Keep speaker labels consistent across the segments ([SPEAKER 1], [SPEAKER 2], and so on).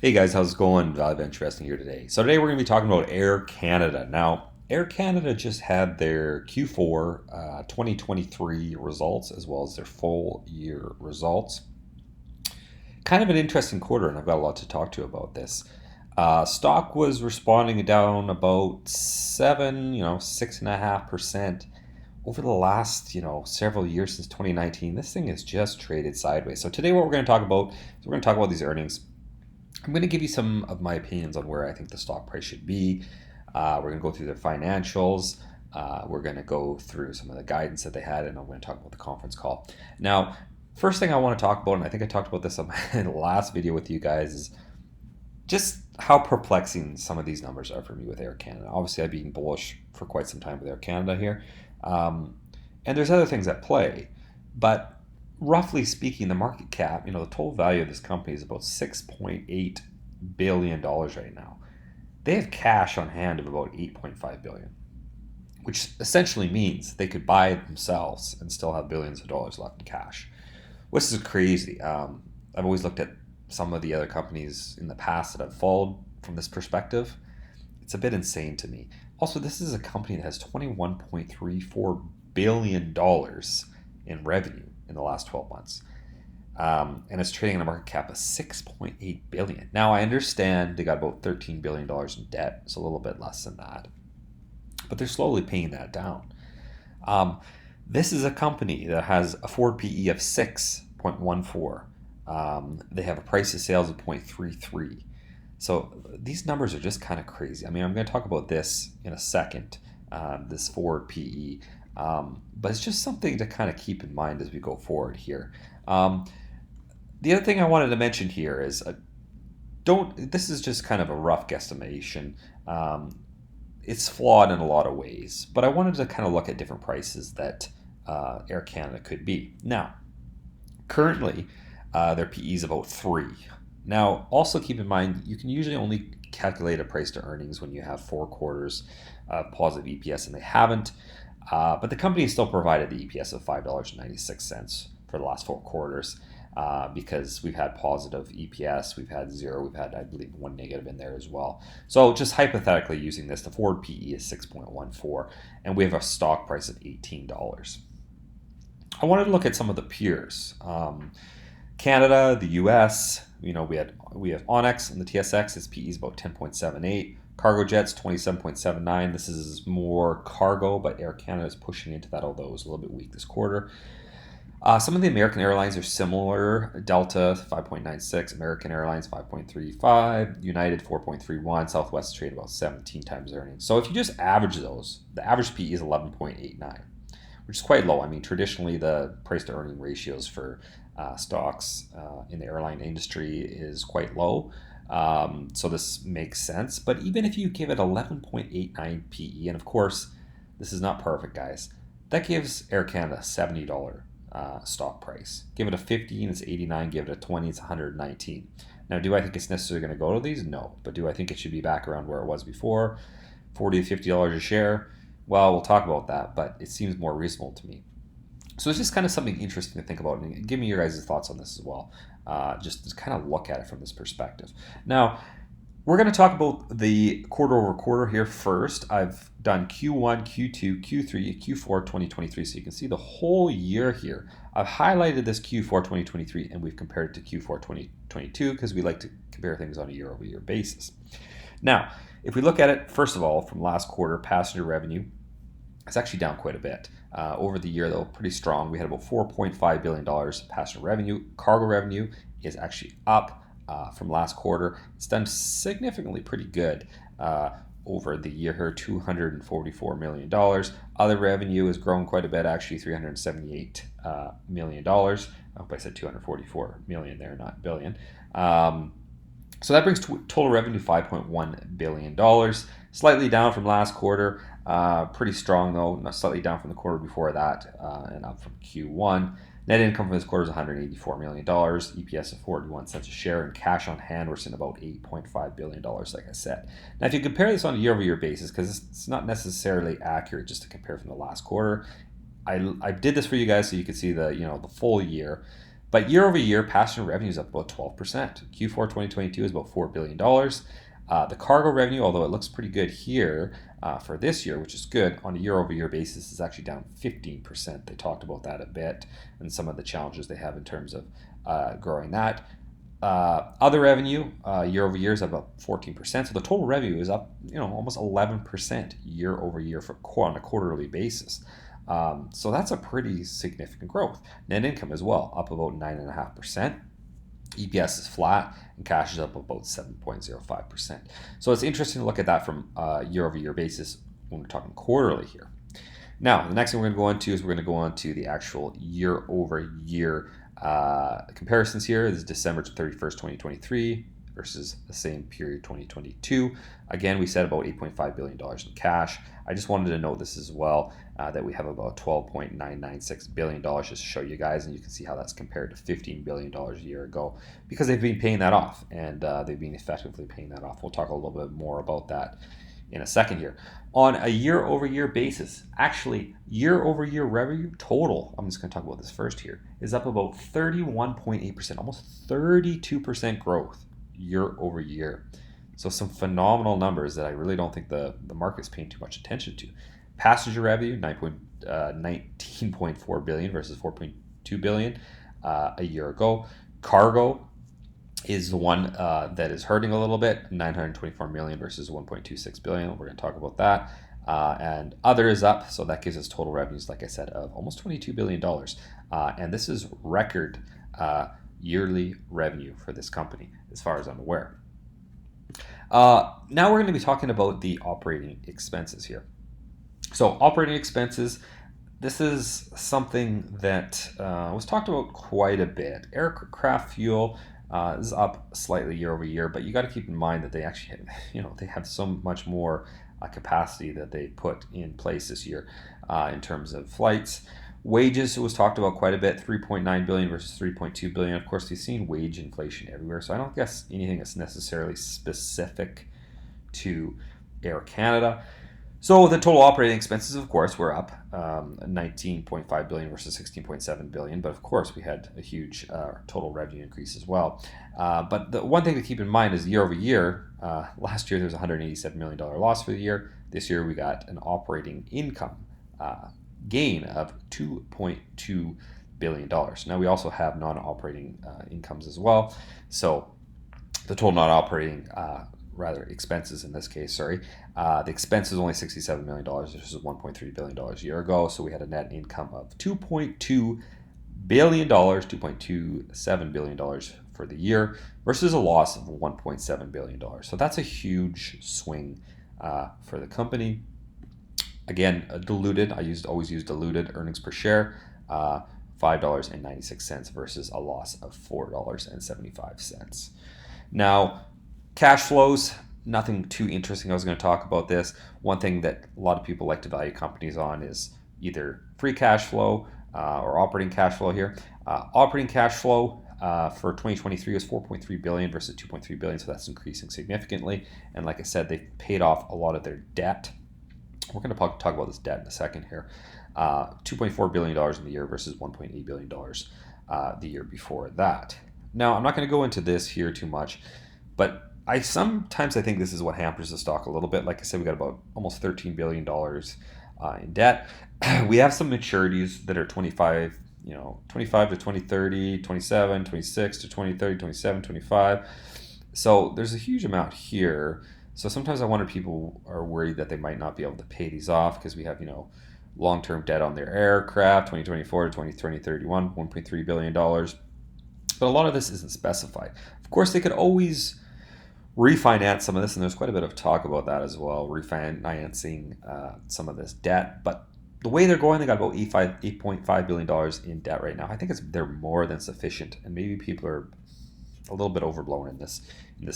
[SPEAKER 1] Hey guys, how's it going? Value Investing here today. So today we're going to be talking about Air Canada. Now, Air Canada just had their Q4 2023 results as well as their full year results. Kind of an interesting quarter, and I've got a lot to talk to about this. Stock was responding down about 6.5% over the last, several years since 2019. This thing has just traded sideways. So today what we're going to talk about is we're going to talk about these earnings. I'm going to give you some of my opinions on where I think the stock price should be. We're going to go through their financials. We're going to go through some of the guidance that they had, and I'm going to talk about the conference call. Now, first thing I want to talk about, and I think I talked about this on my last video with you guys, is just how perplexing some of these numbers are for me with Air Canada. Obviously, I've been bullish for quite some time with Air Canada here. And there's other things at play, but roughly speaking, the market cap, the total value of this company is about $6.8 billion right now. They have cash on hand of about $8.5 billion, which essentially means they could buy it themselves and still have billions of dollars left in cash. Which is crazy. I've always looked at some of the other companies in the past that I've followed from this perspective. It's a bit insane to me. Also, this is a company that has $21.34 billion in revenue in the last 12 months. And it's trading on a market cap of $6.8 billion. Now, I understand they got about $13 billion in debt, so a little bit less than that. But they're slowly paying that down. This is a company that has a forward PE of 6.14. They have a price of sales of 0.33. So these numbers are just kind of crazy. I mean, I'm going to talk about this in a second, this forward PE. But it's just something to kind of keep in mind as we go forward here. The other thing I wanted to mention here is this is just kind of a rough guesstimation. It's flawed in a lot of ways, but I wanted to kind of look at different prices that Air Canada could be. Now, currently, their PE is about 3. Now, also keep in mind, you can usually only calculate a price to earnings when you have 4 quarters of positive EPS, and they haven't. But the company has still provided the EPS of $5.96 for the last 4 quarters because we've had positive EPS, we've had 0, we've had, I believe, 1 negative in there as well. So just hypothetically using this, the forward PE is 6.14, and we have a stock price of $18. I wanted to look at some of the peers. Canada, the US, we have Onyx and the TSX. Its PE is about 10.78. Cargo jets, 27.79. This is more cargo, but Air Canada is pushing into that, although it was a little bit weak this quarter. Some of the American airlines are similar. Delta, 5.96. American Airlines, 5.35. United, 4.31. Southwest trade about 17 times earnings. So if you just average those, the average PE is 11.89, which is quite low. I mean, traditionally, the price to earning ratios for stocks in the airline industry is quite low. So this makes sense. But even if you give it 11.89 PE, and of course, this is not perfect, guys, that gives Air Canada a $70 stock price. Give it a 15, it's 89. Give it a 20, it's 119. Now, do I think it's necessarily going to go to these? No. But do I think it should be back around where it was before, $40 to $50 a share? Well, we'll talk about that, but it seems more reasonable to me. So it's just kind of something interesting to think about, and give me your guys' thoughts on this as well. Just to kind of look at it from this perspective. Now, we're going to talk about the quarter over quarter here first. I've done Q1, Q2, Q3, Q4 2023, so you can see the whole year here. I've highlighted this Q4 2023, and we've compared it to Q4 2022 because we like to compare things on a year-over-year basis. Now, if we look at it, first of all, from last quarter, passenger revenue, it's actually down quite a bit. Over the year, though, pretty strong. We had about $4.5 billion passenger revenue. Cargo revenue is actually up from last quarter. It's done significantly pretty good over the year here, $244 million. Other revenue has grown quite a bit, actually $378 million. I hope I said 244 million there, not billion. So that brings total revenue $5.1 billion. Slightly down from last quarter. Pretty strong, though. Slightly down from the quarter before that and up from Q1. Net income for this quarter is $184 million. EPS of 41 cents a share. And cash on hand, we're seeing about $8.5 billion, like I said. Now, if you compare this on a year-over-year basis, because it's not necessarily accurate just to compare from the last quarter, I did this for you guys so you could see the full year. But year over year, passenger revenue is up about 12%. Q4 2022 is about $4 billion. The cargo revenue, although it looks pretty good here for this year, which is good, on a year over year basis is actually down 15%. They talked about that a bit and some of the challenges they have in terms of growing that. Other revenue year over year is up about 14%. So the total revenue is up, almost 11% year over year on a quarterly basis. So that's a pretty significant growth. Net income as well, up about 9.5%. EPS is flat, and cash is up about 7.05%. So it's interesting to look at that from a year over year basis when we're talking quarterly here. Now, the next thing we're going to go into is we're going to go on to the actual year over year comparisons here. This is December 31st, 2023 versus the same period 2022. Again, we said about $8.5 billion in cash. I just wanted to note this as well, that we have about $12.996 billion just to show you guys, and you can see how that's compared to $15 billion a year ago, because they've been paying that off, and they've been effectively paying that off. We'll talk a little bit more about that in a second here. On a year over year basis, actually year over year revenue total, I'm just going to talk about this first here, is up about 31.8%, almost 32% growth year over year. So some phenomenal numbers that I really don't think the market's paying too much attention to. Passenger revenue, 19.4 billion versus 4.2 billion a year ago. Cargo is the one that is hurting a little bit, 924 million versus 1.26 billion. We're going to talk about that. And other is up, so that gives us total revenues, like I said, of almost $22 billion. And this is record yearly revenue for this company, as far as I'm aware. Now we're going to be talking about the operating expenses here. So operating expenses, this is something that was talked about quite a bit. Aircraft fuel is up slightly year over year, but you got to keep in mind that they actually, they have so much more capacity that they put in place this year in terms of flights. Wages was talked about quite a bit, 3.9 billion versus 3.2 billion. Of course, we've seen wage inflation everywhere, so I don't guess anything that's necessarily specific to Air Canada. So the total operating expenses, of course, were up 19.5 billion versus 16.7 billion. But of course, we had a huge total revenue increase as well. But the one thing to keep in mind is year over year, last year there was a $187 million loss for the year. This year we got an operating income gain of $2.2 billion. Now we also have non-operating incomes as well. So the total non-operating expenses in this case, the expense is only $67 million versus $1.3 billion a year ago. So we had a net income of $2.2 billion, $2.27 billion for the year versus a loss of $1.7 billion. So that's a huge swing for the company. Again, diluted, always use diluted earnings per share, $5.96 versus a loss of $4.75. Now, cash flows, nothing too interesting. I was going to talk about this. One thing that a lot of people like to value companies on is either free cash flow or operating cash flow here. Operating cash flow for 2023 was 4.3 billion versus 2.3 billion, so that's increasing significantly. And like I said, they paid off a lot of their debt. We're going to talk about this debt in a second here. $2.4 billion in the year versus $1.8 billion the year before that. Now, I'm not going to go into this here too much, but I think this is what hampers the stock a little bit. Like I said, we got about almost $13 billion in debt. We have some maturities that are 25 to 2030, 27, 26 to 2030, 27, 25. So there's a huge amount here. So sometimes I wonder, people are worried that they might not be able to pay these off because we have, long-term debt on their aircraft, 2024 to 2031, $1.3 billion. But a lot of this isn't specified. Of course, they could always refinance some of this, and there's quite a bit of talk about that as well, refinancing some of this debt. But the way they're going, they got about $8.5 billion in debt right now. I think they're more than sufficient, and maybe people are a little bit overblown in this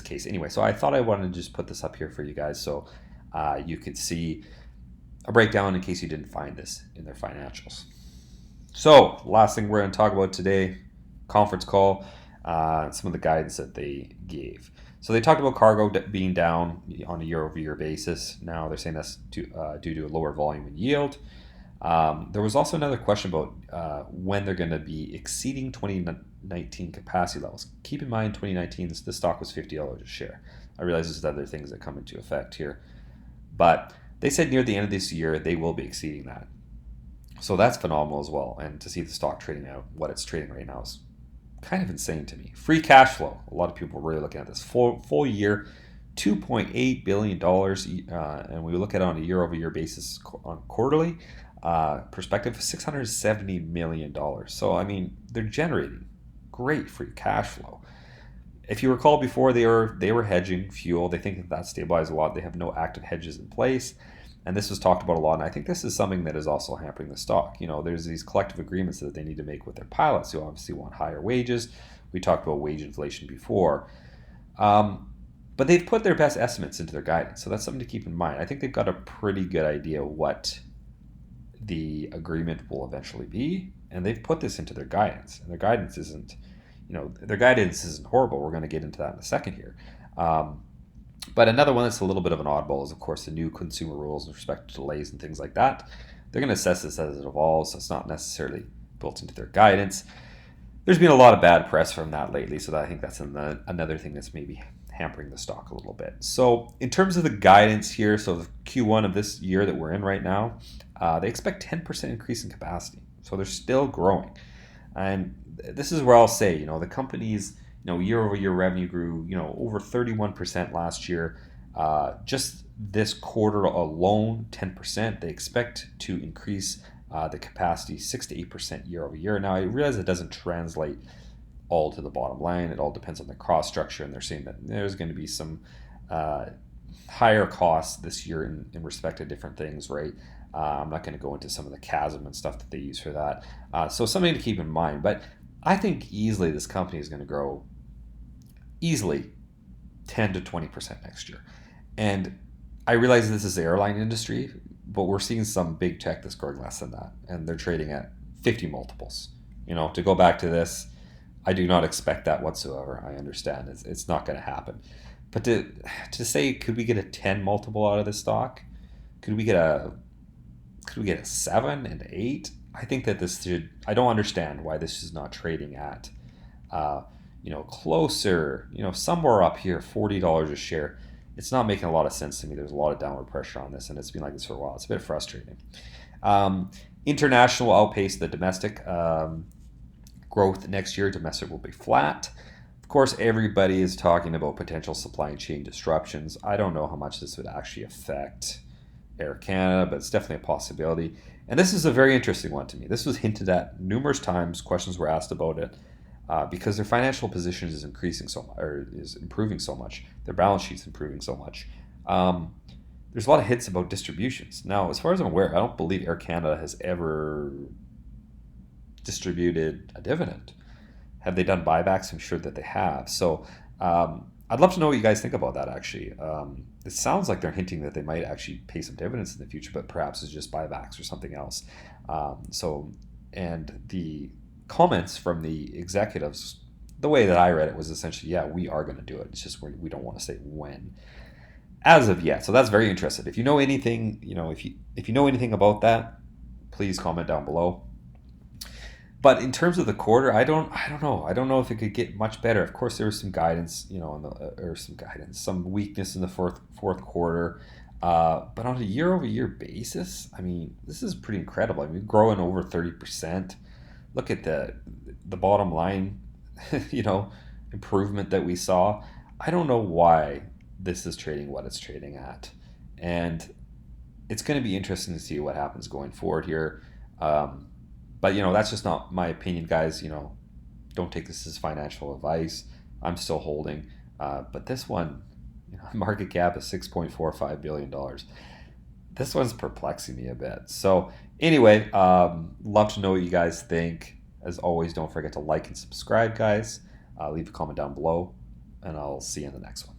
[SPEAKER 1] case. Anyway, so I thought I wanted to just put this up here for you guys so you could see a breakdown in case you didn't find this in their financials. So last thing we're going to talk about today, conference call, some of the guidance that they gave. So they talked about cargo being down on a year-over-year basis. Now they're saying that's due to a lower volume and yield. There was also another question about when they're going to be exceeding 2019 2019 capacity levels. Keep in mind, 2019, this stock was $50 a share. I realize there's other things that come into effect here, but they said near the end of this year they will be exceeding that. So that's phenomenal as well. And to see the stock trading out what it's trading right now is kind of insane to me. Free cash flow. A lot of people are really looking at this full year, $2.8 billion. And we look at it on a year-over-year basis on quarterly perspective, $670 million. So, I mean, they're generating great free cash flow. If you recall before, they were hedging fuel. They think that stabilized a lot. They have no active hedges in place. And this was talked about a lot. And I think this is something that is also hampering the stock. You know, there's these collective agreements that they need to make with their pilots who obviously want higher wages. We talked about wage inflation before. But they've put their best estimates into their guidance. So that's something to keep in mind. I think they've got a pretty good idea what the agreement will eventually be. And they've put this into their guidance. And their guidance isn't, their guidance isn't horrible. We're going to get into that in a second here. But another one that's a little bit of an oddball is, of course, the new consumer rules with respect to delays and things like that. They're going to assess this as it evolves, so it's not necessarily built into their guidance. There's been a lot of bad press from that lately, so I think that's another thing that's maybe hampering the stock a little bit. So in terms of the guidance here, so the Q1 of this year that we're in right now, they expect 10% increase in capacity. So they're still growing. And this is where I'll say, the company's year-over-year revenue grew, over 31% last year. Just this quarter alone, 10%. They expect to increase the capacity 6 to 8% year-over-year. Now, I realize it doesn't translate all to the bottom line. It all depends on the cost structure, and they're saying that there's going to be some higher costs this year in respect to different things, right? I'm not going to go into some of the chasm and stuff that they use for that. So something to keep in mind. But I think easily this company is going to grow easily 10 to 20% next year. And I realize this is the airline industry, but we're seeing some big tech that's growing less than that. And they're trading at 50 multiples. To go back to this, I do not expect that whatsoever. I understand it's not going to happen. But to say, could we get a 10 multiple out of this stock? Could we get a 7 and 8? I think that this should. I don't understand why this is not trading at, closer, somewhere up here, $40 a share. It's not making a lot of sense to me. There's a lot of downward pressure on this, and it's been like this for a while. It's a bit frustrating. International will outpace the domestic growth next year. Domestic will be flat. Of course, everybody is talking about potential supply chain disruptions. I don't know how much this would actually affect Air Canada, but it's definitely a possibility. And this is a very interesting one to me. This was hinted at numerous times. Questions were asked about it because their financial position is increasing so much, or is improving so much. Their balance sheet's improving so much. There's a lot of hits about distributions. Now, as far as I'm aware, I don't believe Air Canada has ever distributed a dividend. Have they done buybacks? I'm sure that they have. So I'd love to know what you guys think about that, actually. It sounds like they're hinting that they might actually pay some dividends in the future, but perhaps it's just buybacks or something else. And the comments from the executives, the way that I read it was essentially, yeah, we are going to do it. It's just we don't want to say when as of yet. So that's very interesting. If you know anything, if you know anything about that, please comment down below. But in terms of the quarter, I don't know. I don't know if it could get much better. Of course, there was some guidance, some weakness in the fourth quarter. But on a year-over-year basis, I mean, this is pretty incredible. I mean, growing over 30%. Look at the bottom line, improvement that we saw. I don't know why this is trading what it's trading at, and it's going to be interesting to see what happens going forward here. But that's just not my opinion, guys. Don't take this as financial advice. I'm still holding, but this one, market cap is $6.45 billion. This one's perplexing me a bit. So anyway, love to know what you guys think. As always, don't forget to like and subscribe, guys. Leave a comment down below, and I'll see you in the next one.